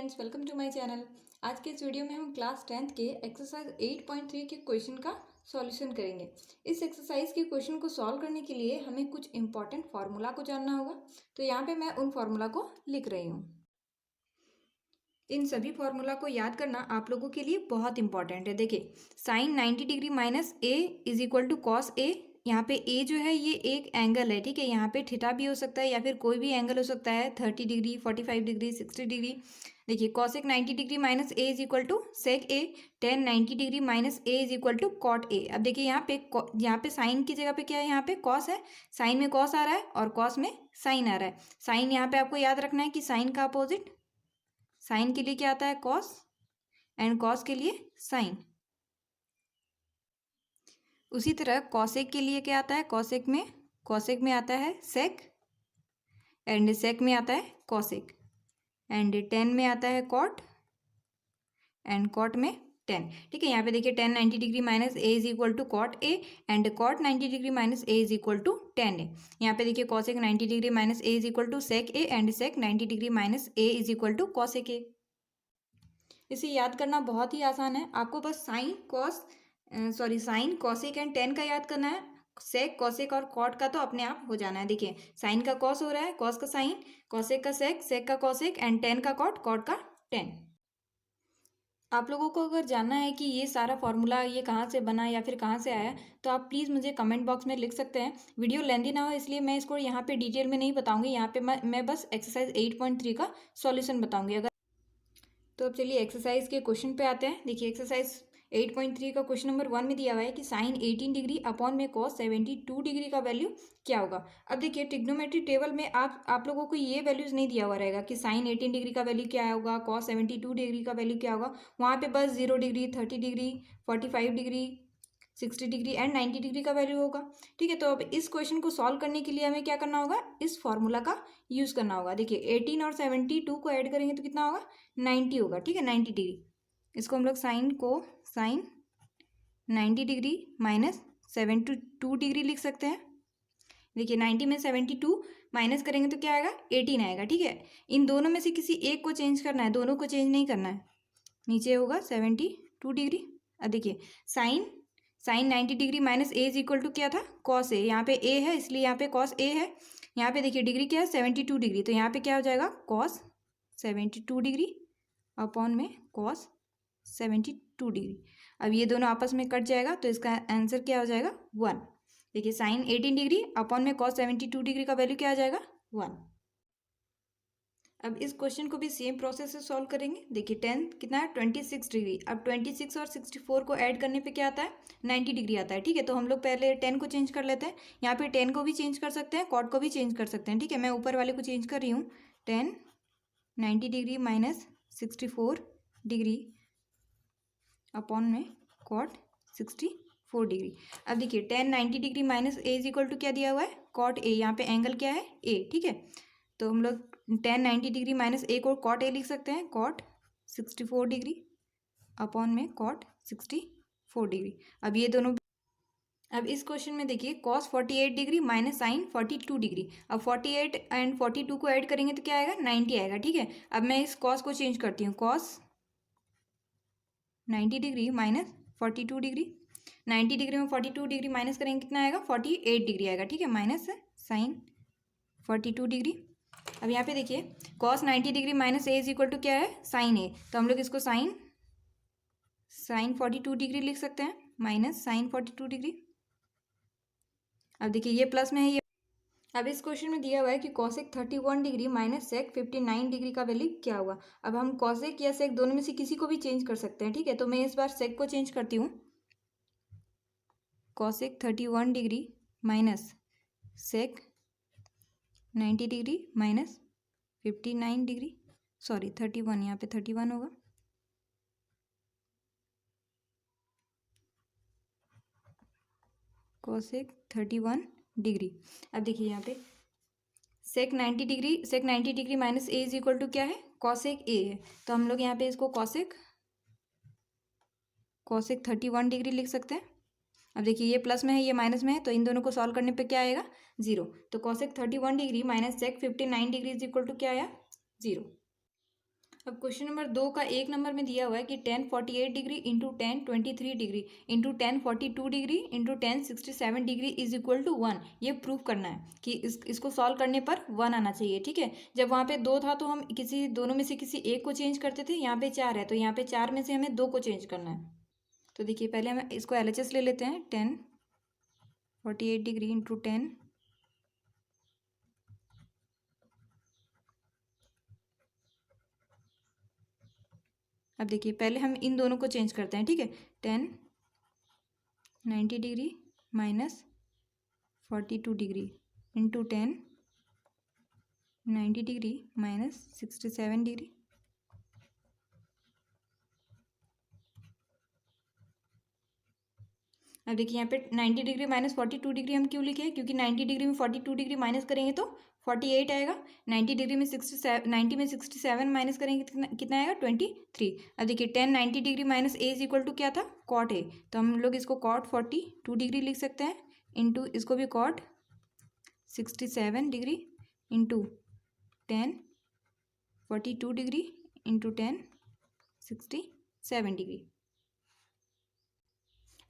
Friends, welcome to my channel. आज के इस वीडियो में हम क्लास 10th के एक्सरसाइज 8.3 के क्वेश्चन का सॉल्यूशन करेंगे। इस एक्सरसाइज के क्वेश्चन को सॉल्व करने के लिए हमें कुछ इंपॉर्टेंट फार्मूला को जानना होगा। तो यहाँ पे मैं उन फार्मूला को लिख रही हूँ। इन सभी फार्मूला को याद करना आप लोगों के लिए बहुत इंपॉर्टेंट है। देखिए, sine 90 degree minus A is equal to cos A. यहाँ पे ए जो है ये एक एंगल है, ठीक है। यहाँ पे थीटा भी हो सकता है या फिर कोई भी एंगल हो सकता है, 30 डिग्री, 45 डिग्री, 60 डिग्री। देखिए, cosec 90 degree minus A is equal to sec A. Tan 90 degree minus A is equal to cot A. अब देखिए यहाँ पे साइन की जगह पे क्या है, यहाँ पे कॉस है। साइन में कॉस आ रहा है और कॉस में साइन आ रहा है। साइन यहाँ पे आपको याद रखना है कि साइन का अपोजिट, साइन के लिए क्या आता है, कॉस, एंड कॉस के लिए साइन। उसी तरह कॉसेक के लिए क्या आता है, कॉसेक में आता है सेक, एंड सेक में आता है कॉसेक, एंड टेन में आता है कॉट, एंड कॉट में टेन। ठीक है, यहाँ पे देखिए tan 90 degree minus A is equal to cot A, and cot 90 degree minus A is equal to tan A. यहाँ पे देखिए cosec 90 degree minus A is equal to sec A, and sec 90 degree minus A is equal to cosec A. इसे याद करना बहुत ही आसान है। आपको बस साइन, कॉसेक एंड टेन का याद करना है। सेक, कॉसेक और कॉट का तो अपने आप हो जाना है। देखिए, साइन का कॉस हो रहा है, कॉस का साइन, कॉसेक का सेक, सेक का कॉसेक, एंड टेन का कॉट, कॉट का टेन। आप लोगों को अगर जानना है कि ये सारा फॉर्मूला ये कहाँ से बना या फिर कहाँ से आया, तो आप प्लीज़ मुझे कमेंट बॉक्स में लिख सकते हैं। वीडियो लेंदी ना हो इसलिए मैं इसको यहाँ पे डिटेल में नहीं बताऊँगी। यहाँ पे मैं बस एक्सरसाइज 8.3 का सॉल्यूशन बताऊँगी। अगर तो अब चलिए एक्सरसाइज के क्वेश्चन पे आते हैं। देखिए, एक्सरसाइज 8.3 का क्वेश्चन नंबर 1 में दिया हुआ है कि साइन 18 डिग्री अपॉन में कॉस 72 डिग्री का वैल्यू क्या होगा। अब देखिए, ट्रिग्नोमेट्री टेबल में आप लोगों को ये वैल्यूज नहीं दिया हुआ रहेगा कि साइन 18 डिग्री का वैल्यू क्या होगा, कॉस 72 डिग्री का वैल्यू क्या होगा। वहाँ पे बस 0 degree, 30 degree, 45 degree, 60 degree and 90 degree का वैल्यू होगा। ठीक है, तो अब इस क्वेश्चन को सॉल्व करने के लिए हमें क्या करना होगा, इस फॉर्मूला का यूज़ करना होगा। देखिए, 18 और 72 को ऐड करेंगे तो कितना होगा, 90 होगा। ठीक है, 90 डिग्री। इसको हम लोग साइन 90 डिग्री माइनस 72 डिग्री लिख सकते हैं। देखिए, 90 में 72 माइनस करेंगे तो क्या आएगा, 18 आएगा। ठीक है, इन दोनों में से किसी एक को चेंज करना है, दोनों को चेंज नहीं करना है। नीचे होगा 72 डिग्री। अब देखिए, sine 90 degree minus A is equal to क्या था, कॉस ए। यहाँ पे ए है इसलिए यहाँ पे कॉस ए है। यहाँ पे देखिए डिग्री क्या है, 72 डिग्री, तो यहाँ पे क्या हो जाएगा, कॉस 72 डिग्री अपॉन में कॉस 72 डिग्री। अब ये दोनों आपस में कट जाएगा तो इसका आंसर क्या हो जाएगा, 1। देखिए, साइन 18 डिग्री अपॉन में कॉस 72 डिग्री का वैल्यू क्या आ जाएगा, 1। अब इस क्वेश्चन को भी सेम प्रोसेस से सॉल्व करेंगे। देखिए, 10 कितना है, 26 डिग्री। अब 26 और 64 को ऐड करने पे क्या आता है, 90 डिग्री आता है। ठीक है, तो हम लोग पहले 10 को चेंज कर लेते हैं। यहाँ पे 10 को भी चेंज कर सकते हैं, कॉट को भी चेंज कर सकते हैं। ठीक है, मैं ऊपर वाले को चेंज कर रही हूँ। 10 90 डिग्री माइनस 64 डिग्री अपॉन में कॉट 64 डिग्री। अब देखिए, 10 90 degree minus A is equal to क्या दिया हुआ है, कॉट ए। यहाँ पे एंगल क्या है, ए। ठीक है, तो हम लोग 10 90 डिग्री माइनस ए को कॉट ए लिख सकते हैं, कॉट 64 डिग्री अपॉन में कॉट 64 डिग्री। अब इस क्वेश्चन में देखिए, cos 48 degree minus sine 42 degree. अब 48 एंड 42 को ऐड करेंगे तो क्या आएगा, 90 आएगा। ठीक है, अब मैं इस कॉस को चेंज करती हूँ, cos 90 degree minus 42 degree. 90 degree में 42 डिग्री माइनस करेंगे कितना आएगा, 48 डिग्री आएगा। ठीक है, माइनस साइन 42 डिग्री। अब यहाँ पे देखिए, cos 90 degree minus A is equal to क्या है, साइन ए। तो हम लोग इसको साइन 42 डिग्री लिख सकते हैं, माइनस साइन 42 डिग्री। अब देखिए, ये प्लस में है ये। अब इस क्वेश्चन में दिया हुआ है कि cosec 31 degree minus sec 59 degree का वैल्यू क्या होगा। अब हम कॉसेक या सेक दोनों में से किसी को भी चेंज कर सकते हैं। ठीक है, तो मैं इस बार सेक को चेंज करती हूँ। Cosec 31 degree minus sec 90 degree minus 59 degree, sorry 31, यहाँ पे 31 होगा। Cosec 31 degree. अब देखिए, यहाँ पे sec 90 degree minus A is equal to क्या है, कॉसेक ए है। तो हम लोग यहाँ पे इसको कॉसेक 31 डिग्री लिख सकते हैं। अब देखिए, ये प्लस में है ये माइनस में है, तो इन दोनों को सॉल्व करने पे क्या आएगा, 0। तो cosec 31 degree minus sec 59 degree is equal to क्या आया, 0। अब क्वेश्चन नंबर 2 का 1 नंबर में दिया हुआ है कि 1048 degree into 1023 degree into 1042 degree into 1067 degree is equal to 1। ये प्रूव करना है कि इसको सॉल्व करने पर 1 आना चाहिए। ठीक है, जब वहाँ पे 2 था तो हम किसी दोनों में से किसी एक को चेंज करते थे, यहाँ पे 4 है तो यहाँ पे 4 में से हमें 2 को चेंज करना है। तो देखिए पहले हम इसको LHS ले लेते हैं। 1048 डिग्री इंटू 10 अब देखिए पहले हम इन दोनों को चेंज करते हैं। ठीक है, 1090 degree minus 42 degree into 1090 degree minus 67 degree. अब देखिए यहाँ पे 90 डिग्री माइनस 42 डिग्री हम क्यों लिखे हैं, क्योंकि 90 डिग्री में 42 डिग्री माइनस करेंगे तो 48 आएगा। 90 डिग्री में 67 माइनस करेंगे कितना आएगा 23। अब देखिए 1090 degree minus A is equal to क्या था, कॉट ए, तो हम लोग इसको कॉट 42 डिग्री लिख सकते हैं इंटू इसको भी cot 67 degree into 1042 degree into 1067 degree.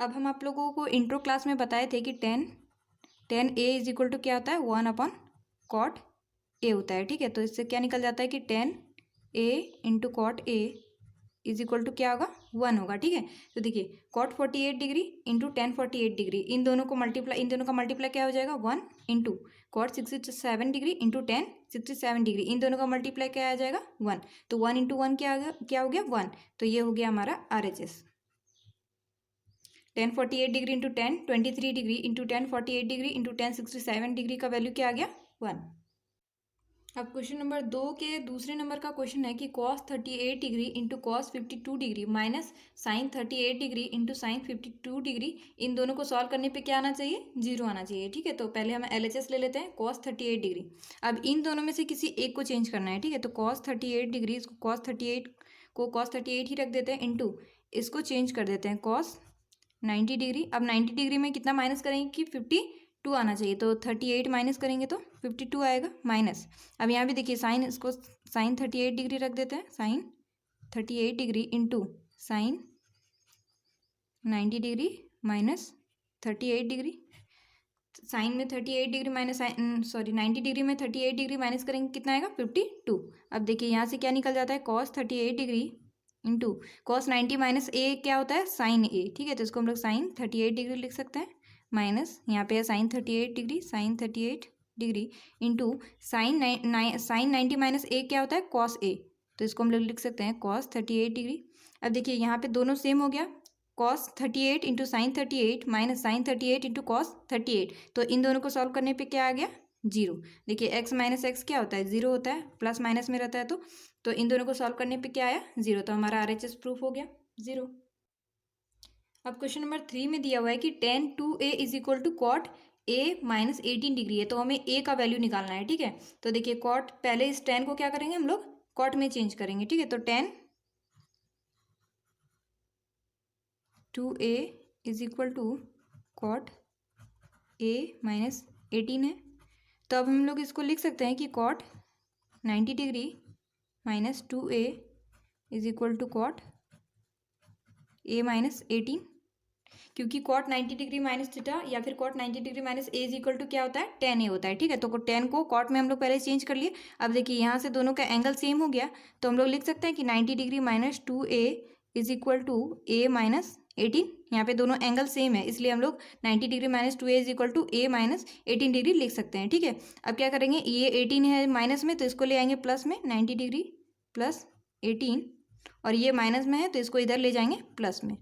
अब हम आप लोगों को इंट्रो क्लास में बताए थे कि 10 ए इज इक्वल टू क्या होता है, 1 अपॉन कॉट ए होता है। ठीक है, तो इससे क्या निकल जाता है कि 10 A into cot A is equal to क्या होगा, 1 होगा। ठीक है, तो देखिए कॉट 48 डिग्री इंटू 1048 डिग्री, इन दोनों का मल्टीप्लाई क्या हो जाएगा 1 into cot 67 degree into 1067 degree, इन दोनों का मल्टीप्लाई क्या आ जाएगा 1, तो 1 इंटू 1 क्या हो गया 1, तो ये हो गया हमारा RHS। 1048 degree into 1023 degree into 1048 degree into 1067 degree का वैल्यू क्या आ गया 1। अब क्वेश्चन नंबर 2 के दूसरे नंबर का क्वेश्चन है कि cos 38 degree into cos 52 degree minus sine 38 degree into sine 52 degree, इन दोनों को सॉल्व करने पे क्या आना चाहिए, 0 आना चाहिए। ठीक है, तो पहले हम LHS ले लेते हैं cos 38 डिग्री। अब इन दोनों में से किसी एक को चेंज करना है। ठीक है, तो cos 38 डिग्री, इसको cos 38 ही रख देते हैं इंटू इसको चेंज कर देते हैं cos 90 डिग्री। अब 90 डिग्री में कितना माइनस करेंगे कि 52 आना चाहिए, तो 38 माइनस करेंगे तो 52 आएगा माइनस। अब यहाँ भी देखिए साइन, इसको साइन 38 डिग्री रख देते हैं, sine 38 degree into sine 90 degree minus 38 degree. Sine में 38 डिग्री माइनस 90 डिग्री में 38 डिग्री माइनस करेंगे कितना आएगा 52। अब देखिए यहाँ से क्या निकल जाता है, cos 38 degree into cos 90 minus A क्या होता है, साइन ए। ठीक है, तो इसको हम लोग साइन 38 डिग्री लिख सकते हैं माइनस यहाँ पे है sine 38 degree into sine 90 minus A क्या होता है, कॉस ए, तो इसको हम लोग लिख सकते हैं cos 38 डिग्री। अब देखिए यहाँ पे दोनों सेम हो गया, cos 38 into sine 38 minus sine 38 into cos 38, तो इन दोनों को सॉल्व करने पे क्या आ गया 0। देखिए x माइनस एक्स क्या होता है, 0 होता है, प्लस माइनस में रहता है, तो इन दोनों को सॉल्व करने पे क्या आया 0, तो हमारा RHS प्रूफ हो गया 0। अब क्वेश्चन नंबर 3 में दिया हुआ है कि 10 2a is equal to cot a minus 18 degree है, तो हमें a का वैल्यू निकालना है। ठीक है, तो देखिए कॉट, पहले इस 10 को क्या करेंगे हम लोग कॉट में चेंज करेंगे। ठीक है, तो 10 2a is equal to cot a minus 18 है, तो अब हम लोग इसको लिख सकते हैं कि cot 90 degree minus 2a is equal to cot a minus 18, क्योंकि कॉट 90 डिग्री माइनस थीटा या फिर cot 90 degree minus A is equal to क्या होता है 10a होता है। ठीक है, तो 10 को कॉट में हम लोग पहले चेंज कर लिए। अब देखिए यहाँ से दोनों का एंगल सेम हो गया, तो हम लोग लिख सकते हैं कि 90 degree minus 2a is equal to a minus 18। यहाँ पे दोनों एंगल सेम है, इसलिए हम लोग 90 degree minus 2a is equal to a minus 18 degree लिख सकते हैं। ठीक है, अब क्या करेंगे, ये 18 है माइनस में, तो इसको ले आएंगे प्लस में, 90 डिग्री प्लस 18, और ये माइनस में है तो इसको इधर ले जाएंगे प्लस में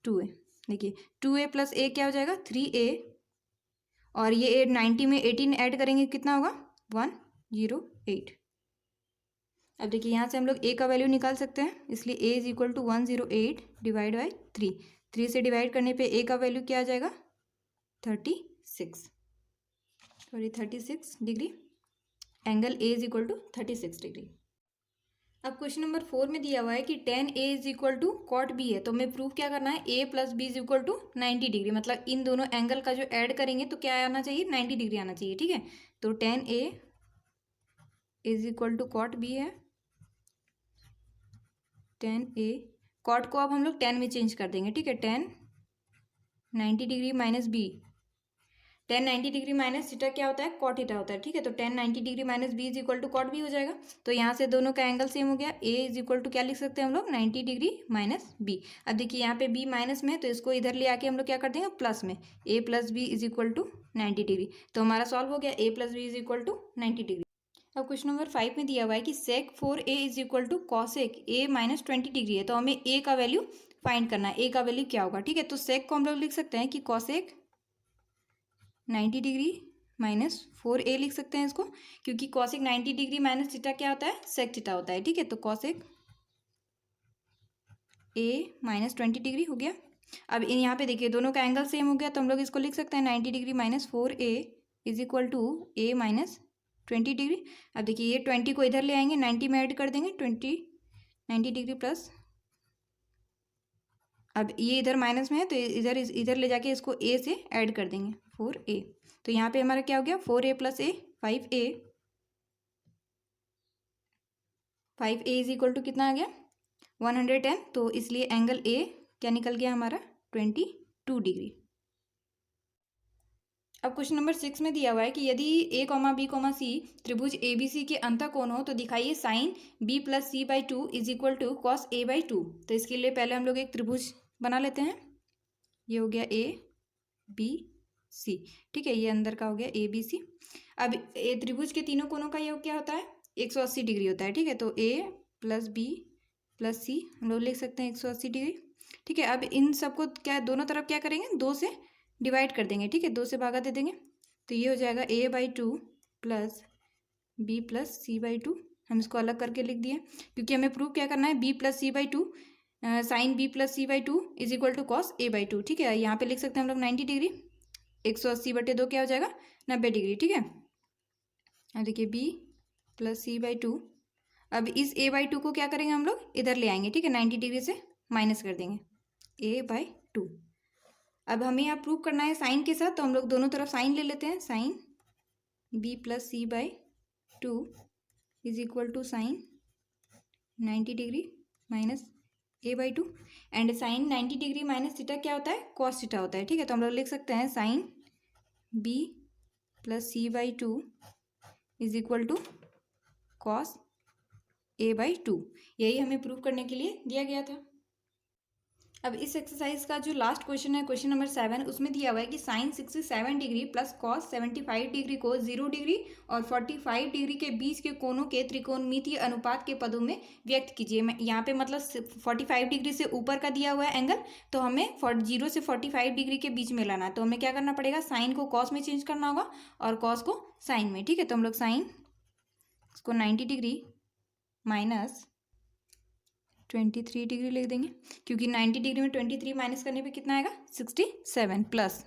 2a। देखिए 2a प्लस a क्या हो जाएगा 3a, और ये 90 में 18 ऐड करेंगे कितना होगा 108। अब देखिए यहाँ से हम लोग a का वैल्यू निकाल सकते हैं, इसलिए a is equal to 108 divide by 3 से डिवाइड करने पे a का वैल्यू क्या आ जाएगा 36 degree, angle a is equal to 36 degree. अब क्वेश्चन नंबर 4 में दिया हुआ है कि 10a is equal to cot b है, तो हमें प्रूफ क्या करना है, a plus B is equal to 90 degree, मतलब इन दोनों एंगल का जो ऐड करेंगे तो क्या आना चाहिए 90 डिग्री आना चाहिए। ठीक है, तो 10a is equal to cot b है tan A, कॉट को अब हम लोग tan में चेंज कर देंगे, ठीक है। tan 90 degree minus B, tan 90 degree minus theta क्या होता है, कॉट थीटा होता है, ठीक है। तो tan 90 degree minus B is equal to cot B हो जाएगा। तो यहाँ से दोनों का एंगल सेम हो गया, a इज इक्वल टू क्या लिख सकते हैं हम लोग, 90 डिग्री माइनस बी। अब देखिए यहाँ पे b माइनस में है तो इसको इधर ले आके हम लोग क्या कर देंगे, प्लस में, a plus B is equal to 90 degree. तो हमारा सॉल्व हो गया, a plus B is equal to 90 degree. अब क्वेश्चन नंबर 5 में दिया हुआ है कि sec 4a is equal to cosec a minus 20 degree है। तो हमें a का वैल्यू फाइंड करना है, a का वैल्यू क्या होगा, ठीक है। तो sec को हम लोग लिख सकते हैं कि कॉसेक 90 डिग्री माइनस 4a लिख सकते हैं इसको, क्योंकि कॉसेक 90 डिग्री माइनस थीटा क्या होता है, सेक थीटा होता है, ठीक है। तो कॉसेक a माइनस 20 डिग्री हो गया। अब यहाँ पे देखिए दोनों का एंगल सेम हो गया, तो हम लोग इसको लिख सकते हैं 90 degree minus 4a is equal to a minus 20 degree. अब देखिए ये 20 को इधर ले आएंगे, 90 में ऐड कर देंगे, 90 डिग्री प्लस, अब ये इधर माइनस में है तो इधर ले जाके इसको a से ऐड कर देंगे, 4a। तो यहाँ पे हमारा क्या हो गया, 4a plus a 5a, 5a is equal to कितना आ गया, 110। तो इसलिए एंगल a क्या निकल गया हमारा, 22 डिग्री। अब क्वेश्चन नंबर 6 में दिया हुआ है कि यदि a, b, c त्रिभुज ABC के अंतःकोण हो तो दिखाइए sine b plus c by 2 is equal to cos a by 2। तो इसके लिए पहले हम लोग एक त्रिभुज बना लेते हैं, ये हो गया a b c, ठीक है, ये अंदर का हो गया a b c। अब त्रिभुज के तीनों कोणों का योग क्या होता है, 180 डिग्री होता है, ठीक है। तो a plus b plus c हम लोग लिख सकते हैं 180 डिग्री, ठीक है। अब इन सबको क्या दोनों तरफ क्या करेंगे, 2 से डिवाइड कर देंगे, ठीक है, 2 से भागा दे देंगे। तो ये हो जाएगा a by 2 plus b plus c by 2। हम इसको अलग करके लिख दिए, क्योंकि हमें प्रूव क्या करना है, b plus c by 2 sine b plus c by 2 is equal to cos a by 2, ठीक है। यहाँ पे लिख सकते हैं हम लोग 90 डिग्री, 180/2 क्या हो जाएगा, 90 डिग्री, ठीक है। अब देखिए b प्लस c बाई 2, अब इस a बाई 2 को क्या करेंगे हम लोग, इधर ले आएंगे, ठीक है, 90 डिग्री से माइनस कर देंगे, a बाई 2। अब हमें यहाँ प्रूव करना है साइन के साथ, तो हम लोग दोनों तरफ साइन ले लेते हैं, sine b plus c by 2 is equal to sine 90 degree minus a by 2, and sine 90 degree minus theta क्या होता है, कॉस थीटा होता है, ठीक है। तो हम लोग लिख सकते हैं sine b plus c by 2 is equal to cos a by 2। यही हमें प्रूव करने के लिए दिया गया था। अब इस एक्सरसाइज का जो लास्ट क्वेश्चन है, क्वेश्चन नंबर 7, उसमें दिया हुआ है कि sine 67 degree plus cos 75 degree को 0 डिग्री और 45 डिग्री के बीच के कोणों के त्रिकोणमितीय अनुपात के पदों में व्यक्त कीजिए। मैं यहाँ पे मतलब 45 डिग्री से ऊपर का दिया हुआ है एंगल, तो हमें 0 से 45 डिग्री के बीच में लाना है। तो हमें क्या करना पड़ेगा, साइन को कॉस में चेंज करना होगा और कॉस को साइन में, ठीक है। तो हम लोग साइन इसको 90 डिग्री माइनस 23 डिग्री लिख देंगे, क्योंकि 90 डिग्री में 23 माइनस करने पे कितना आएगा, 67 प्लस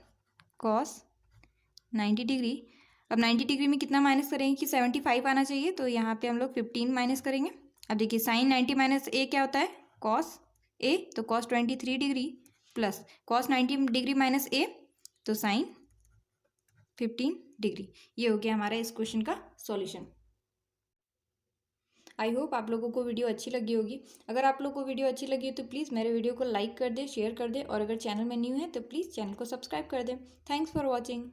कॉस 90 डिग्री। अब 90 डिग्री में कितना माइनस करेंगे कि 75 आना चाहिए, तो यहाँ पे हम लोग 15 माइनस करेंगे। अब देखिए साइन 90 माइनस ए क्या होता है, कॉस ए, तो cos 23 degree plus cos 90 degree minus A, तो साइन 15 डिग्री। ये हो गया हमारा इस क्वेश्चन का सॉल्यूशन। आई होप आप लोगों को वीडियो अच्छी लगी होगी। अगर आप लोगों को वीडियो अच्छी लगी हो तो प्लीज़ मेरे वीडियो को लाइक कर दें, शेयर कर दें, और अगर चैनल में न्यू है तो प्लीज़ चैनल को सब्सक्राइब कर दें। Thanks for watching.